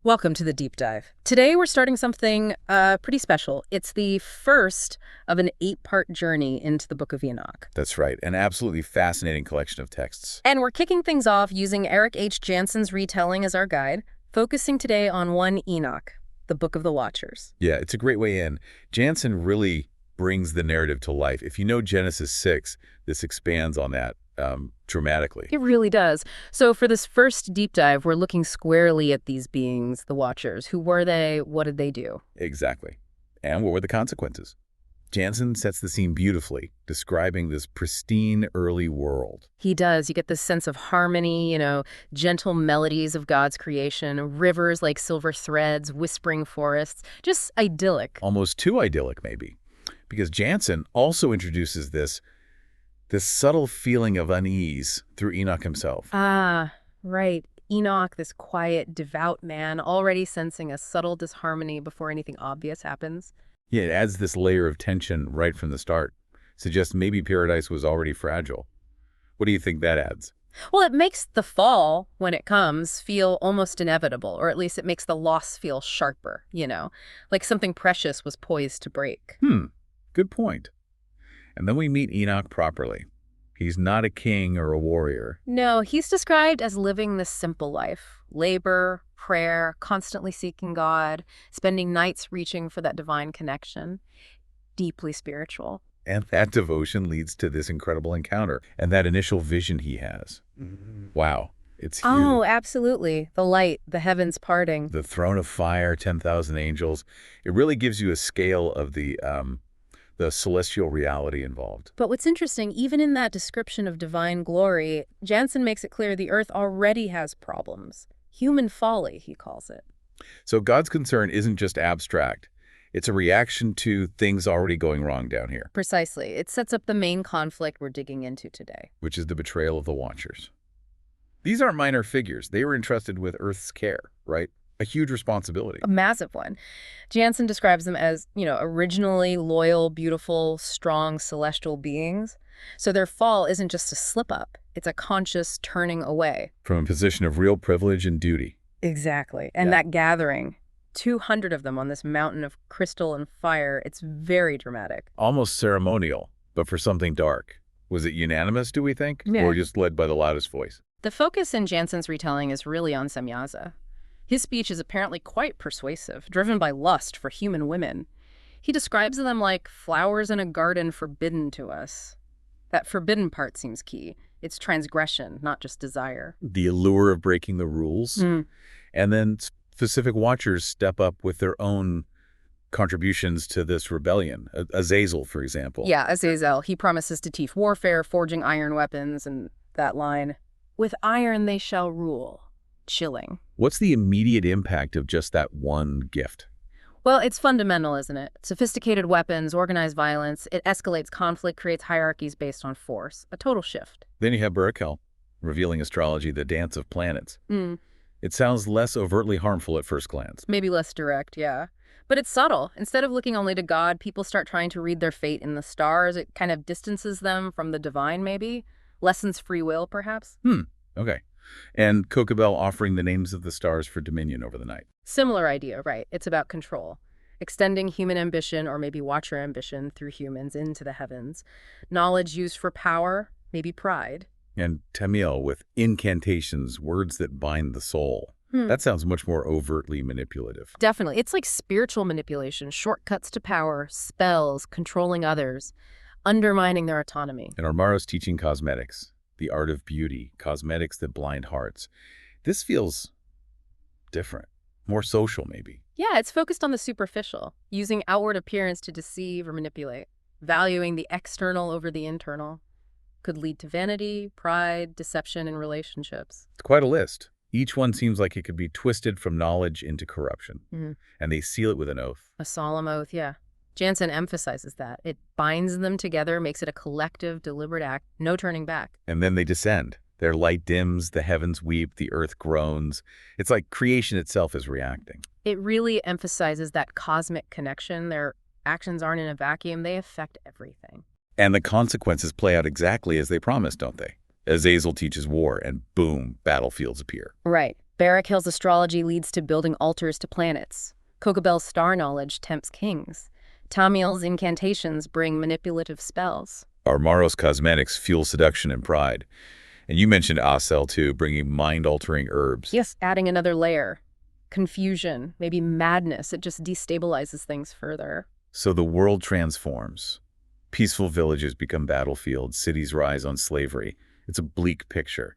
Welcome to the Deep Dive. Today we're starting something pretty special. It's the first of an 8-part journey into the Book of Enoch. That's right, an absolutely fascinating collection of texts. And we're kicking things off using Erik Jansen's retelling as our guide, focusing today on one Enoch, the Book of the Watchers. Yeah, it's a great way in. Jansen really brings the narrative to life. If you know Genesis 6, this expands on that dramatically. It really does. So for this first deep dive, we're looking squarely at these beings, the Watchers. Who were they? What did they do? Exactly. And what were the consequences? Jansen sets the scene beautifully, describing this pristine early world. He does. You get this sense of harmony, gentle melodies of God's creation, rivers like silver threads, whispering forests, just idyllic. Almost too idyllic, maybe. Because Jansen also introduces this subtle feeling of unease through Enoch himself. Ah, right. Enoch, this quiet, devout man, already sensing a subtle disharmony before anything obvious happens. Yeah, it adds this layer of tension right from the start. Suggests maybe paradise was already fragile. What do you think that adds? Well, it makes the fall, when it comes, feel almost inevitable, or at least it makes the loss feel sharper, like something precious was poised to break. Good point. And then we meet Enoch properly. He's not a king or a warrior. No, he's described as living this simple life. Labor, prayer, constantly seeking God, spending nights reaching for that divine connection. Deeply spiritual. And that devotion leads to this incredible encounter and that initial vision he has. Wow, it's huge. Oh, absolutely. The light, the heavens parting. The throne of fire, 10,000 angels. It really gives you a scale of the celestial reality involved. But what's interesting, even in that description of divine glory, Jansen makes it clear the earth already has problems. Human folly, he calls it. So God's concern isn't just abstract. It's a reaction to things already going wrong down here. Precisely. It sets up the main conflict we're digging into today. Which is the betrayal of the Watchers. These aren't minor figures. They were entrusted with Earth's care, right? A huge responsibility. A massive one. Jansen describes them as, originally loyal, beautiful, strong, celestial beings. So their fall isn't just a slip-up. It's a conscious turning away. From a position of real privilege and duty. Exactly. And that gathering, 200 of them on this mountain of crystal and fire, it's very dramatic. Almost ceremonial, but for something dark. Was it unanimous, do we think? Yeah. Or just led by the loudest voice? The focus in Jansen's retelling is really on Semyaza. His speech is apparently quite persuasive, driven by lust for human women. He describes them like flowers in a garden forbidden to us. That forbidden part seems key. It's transgression, not just desire. The allure of breaking the rules. And then specific Watchers step up with their own contributions to this rebellion. Azazel, for example. Yeah, Azazel. He promises to teach warfare, forging iron weapons, and that line, "With iron they shall rule." Chilling. What's the immediate impact of just that one gift? Well, it's fundamental, isn't it? Sophisticated weapons, organized violence, it escalates conflict, creates hierarchies based on force. A total shift. Then you have Barakel, revealing astrology, the dance of planets. It sounds less overtly harmful at first glance. Maybe less direct, yeah. But it's subtle. Instead of looking only to God, people start trying to read their fate in the stars. It kind of distances them from the divine, maybe. Lessens free will, perhaps. Okay. And Kokabel offering the names of the stars for dominion over the night. Similar idea, right. It's about control. Extending human ambition, or maybe Watcher ambition, through humans into the heavens. Knowledge used for power, maybe pride. And Tamil with incantations, words that bind the soul. That sounds much more overtly manipulative. Definitely. It's like spiritual manipulation, shortcuts to power, spells, controlling others, undermining their autonomy. And Armaro's teaching cosmetics. The art of beauty, cosmetics that blind hearts. This feels different, more social maybe. Yeah, it's focused on the superficial, using outward appearance to deceive or manipulate. Valuing the external over the internal could lead to vanity, pride, deception in relationships. It's quite a list. Each one seems like it could be twisted from knowledge into corruption. And they seal it with an oath. A solemn oath, yeah. Jansen emphasizes that. It binds them together, makes it a collective, deliberate act, no turning back. And then they descend. Their light dims, the heavens weep, the earth groans. It's like creation itself is reacting. It really emphasizes that cosmic connection. Their actions aren't in a vacuum. They affect everything. And the consequences play out exactly as they promised, don't they? Azazel teaches war, and boom, battlefields appear. Right. Barakill's astrology leads to building altars to planets. Kokobel's star knowledge tempts kings. Tamiel's incantations bring manipulative spells. Armaro's cosmetics fuel seduction and pride. And you mentioned Asel, too, bringing mind-altering herbs. Yes, adding another layer. Confusion, maybe madness. It just destabilizes things further. So the world transforms. Peaceful villages become battlefields. Cities rise on slavery. It's a bleak picture.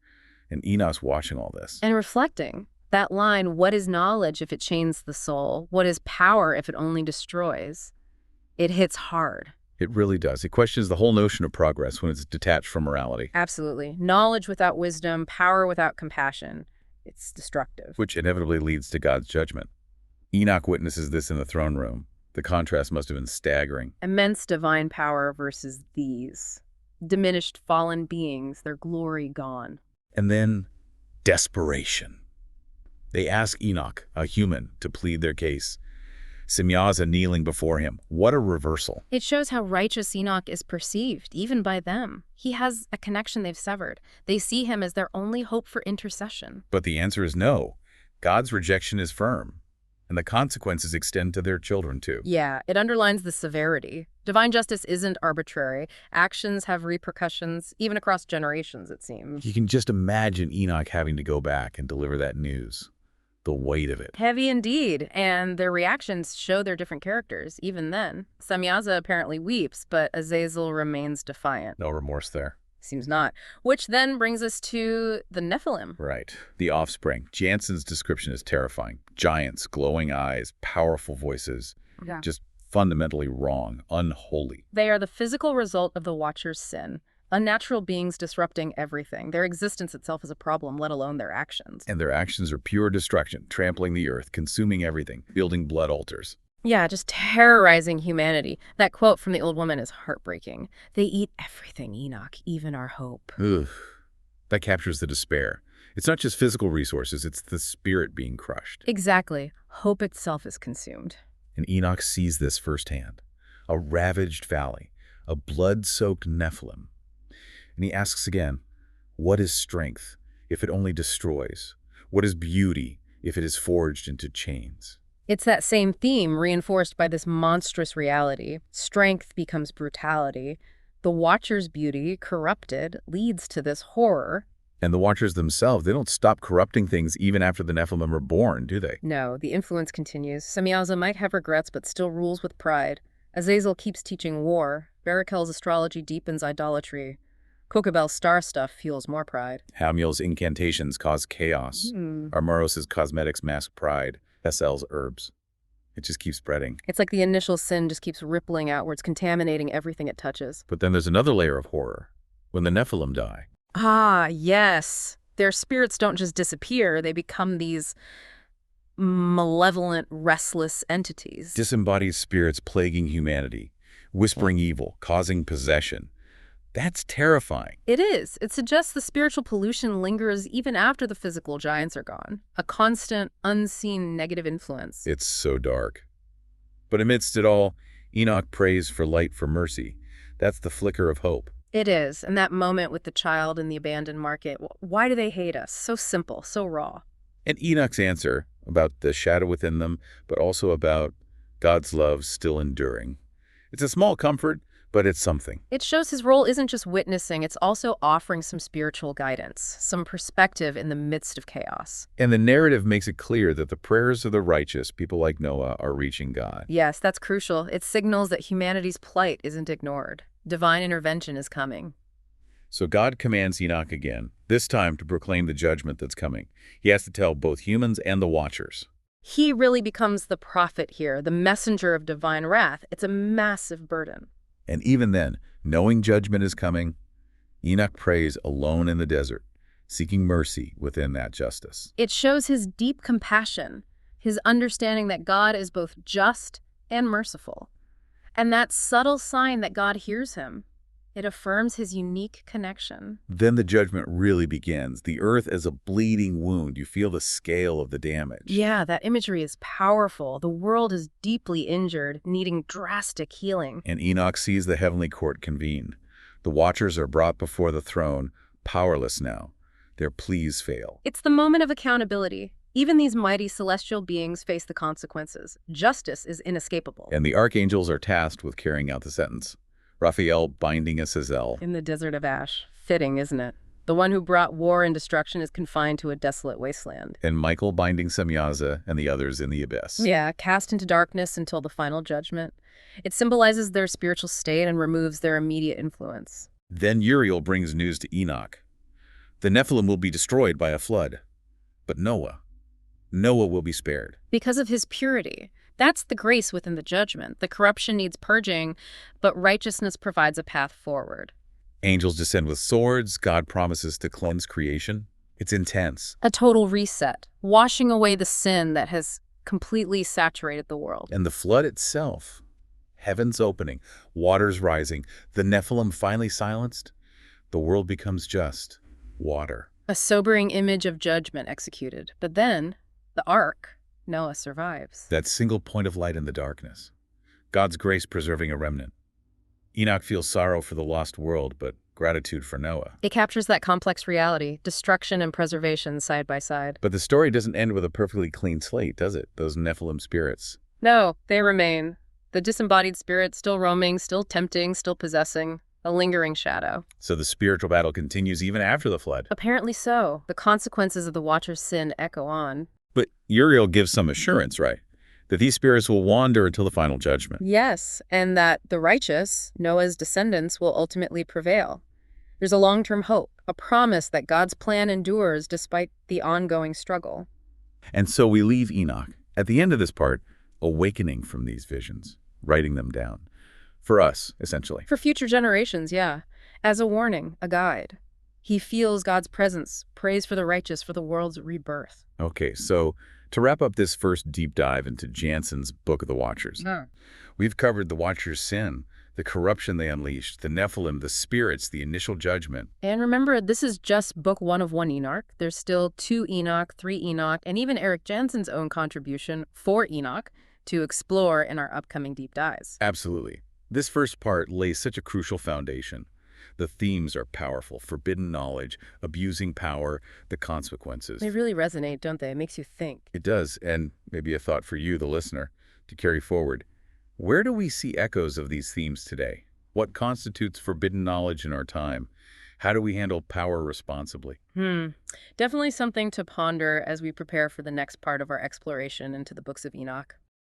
And Enoch's watching all this. And reflecting. That line, what is knowledge if it chains the soul? What is power if it only destroys? It hits hard. It really does. It questions the whole notion of progress when it's detached from morality. Absolutely. Knowledge without wisdom, power without compassion. It's destructive. Which inevitably leads to God's judgment. Enoch witnesses this in the throne room. The contrast must have been staggering. Immense divine power versus these. Diminished fallen beings, their glory gone. And then, desperation. They ask Enoch, a human, to plead their case. Semyaza kneeling before him. What a reversal. It shows how righteous Enoch is perceived, even by them. He has a connection they've severed. They see him as their only hope for intercession. But the answer is no. God's rejection is firm. And the consequences extend to their children, too. Yeah, it underlines the severity. Divine justice isn't arbitrary. Actions have repercussions, even across generations, it seems. You can just imagine Enoch having to go back and deliver that news. The weight of it. Heavy indeed, and their reactions show their different characters, even then. Semyaza apparently weeps, but Azazel remains defiant. No remorse there. Seems not. Which then brings us to the Nephilim. Right. The offspring. Jansen's description is terrifying. Giants, glowing eyes, powerful voices. Yeah. Just fundamentally wrong, unholy. They are the physical result of the Watcher's sin. Unnatural beings disrupting everything. Their existence itself is a problem, let alone their actions. And their actions are pure destruction, trampling the earth, consuming everything, building blood altars. Yeah, just terrorizing humanity. That quote from the old woman is heartbreaking. They eat everything, Enoch, even our hope. Ugh. That captures the despair. It's not just physical resources, it's the spirit being crushed. Exactly. Hope itself is consumed. And Enoch sees this firsthand. A ravaged valley, a blood-soaked Nephilim. And he asks again, what is strength if it only destroys? What is beauty if it is forged into chains? It's that same theme reinforced by this monstrous reality. Strength becomes brutality. The Watcher's beauty, corrupted, leads to this horror. And the Watchers themselves, they don't stop corrupting things even after the Nephilim are born, do they? No, the influence continues. Semyaza might have regrets, but still rules with pride. Azazel keeps teaching war. Barakill's astrology deepens idolatry. Kokobel's star stuff fuels more pride. Hamiel's incantations cause chaos. Armaros' cosmetics mask pride. Esel's herbs. It just keeps spreading. It's like the initial sin just keeps rippling outwards, contaminating everything it touches. But then there's another layer of horror. When the Nephilim die. Ah, yes. Their spirits don't just disappear, they become these malevolent, restless entities. Disembodied spirits plaguing humanity, whispering evil, causing possession. That's terrifying. It is. It suggests the spiritual pollution lingers even after the physical giants are gone. A constant, unseen negative influence. It's so dark. But amidst it all, Enoch prays for light, for mercy. That's the flicker of hope. It is. And that moment with the child in the abandoned market, why do they hate us? So simple, so raw. And Enoch's answer about the shadow within them, but also about God's love still enduring. It's a small comfort, but it's something. It shows his role isn't just witnessing, it's also offering some spiritual guidance, some perspective in the midst of chaos. And the narrative makes it clear that the prayers of the righteous, people like Noah, are reaching God. Yes, that's crucial. It signals that humanity's plight isn't ignored. Divine intervention is coming. So God commands Enoch again, this time to proclaim the judgment that's coming. He has to tell both humans and the Watchers. He really becomes the prophet here, the messenger of divine wrath. It's a massive burden. And even then, knowing judgment is coming, Enoch prays alone in the desert, seeking mercy within that justice. It shows his deep compassion, his understanding that God is both just and merciful. And that subtle sign that God hears him. It affirms his unique connection. Then the judgment really begins. The earth as a bleeding wound. You feel the scale of the damage. Yeah, that imagery is powerful. The world is deeply injured, needing drastic healing. And Enoch sees the heavenly court convene. The Watchers are brought before the throne, powerless now. Their pleas fail. It's the moment of accountability. Even these mighty celestial beings face the consequences. Justice is inescapable. And the archangels are tasked with carrying out the sentence. Raphael binding Azazel. In the desert of ash. Fitting, isn't it? The one who brought war and destruction is confined to a desolate wasteland. And Michael binding Semyaza and the others in the abyss. Yeah, cast into darkness until the final judgment. It symbolizes their spiritual state and removes their immediate influence. Then Uriel brings news to Enoch. The Nephilim will be destroyed by a flood. But Noah will be spared. Because of his purity. That's the grace within the judgment. The corruption needs purging, but righteousness provides a path forward. Angels descend with swords. God promises to cleanse creation. It's intense. A total reset, washing away the sin that has completely saturated the world. And the flood itself. Heavens opening, waters rising, the Nephilim finally silenced. The world becomes just water. A sobering image of judgment executed. But then, the ark, Noah survives. That single point of light in the darkness. God's grace preserving a remnant. Enoch feels sorrow for the lost world, but gratitude for Noah. It captures that complex reality, destruction and preservation side by side. But the story doesn't end with a perfectly clean slate, does it? Those Nephilim spirits. No, they remain. The disembodied spirit still roaming, still tempting, still possessing. A lingering shadow. So the spiritual battle continues even after the flood. Apparently so. The consequences of the Watcher's sin echo on. But Uriel gives some assurance, right? That these spirits will wander until the final judgment. Yes, and that the righteous, Noah's descendants, will ultimately prevail. There's a long-term hope, a promise that God's plan endures despite the ongoing struggle. And so we leave Enoch, at the end of this part, awakening from these visions, writing them down. For us, essentially. For future generations, yeah. As a warning, a guide. He feels God's presence, prays for the righteous for the world's rebirth. Okay, so to wrap up this first deep dive into Jansen's Book of the Watchers, we've covered the Watchers' sin, the corruption they unleashed, the Nephilim, the spirits, the initial judgment. And remember, this is just book 1 of 1 Enoch. There's still 2 Enoch, 3 Enoch, and even Erik Jansen's own contribution, 4 Enoch, to explore in our upcoming deep dives. Absolutely. This first part lays such a crucial foundation. The themes are powerful: forbidden knowledge, abusing power, the consequences. They really resonate, don't they? It makes you think. It does, and maybe a thought for you, the listener, to carry forward. Where do we see echoes of these themes today? What constitutes forbidden knowledge in our time? How do we handle power responsibly? Definitely something to ponder as we prepare for the next part of our exploration into the books of Enoch.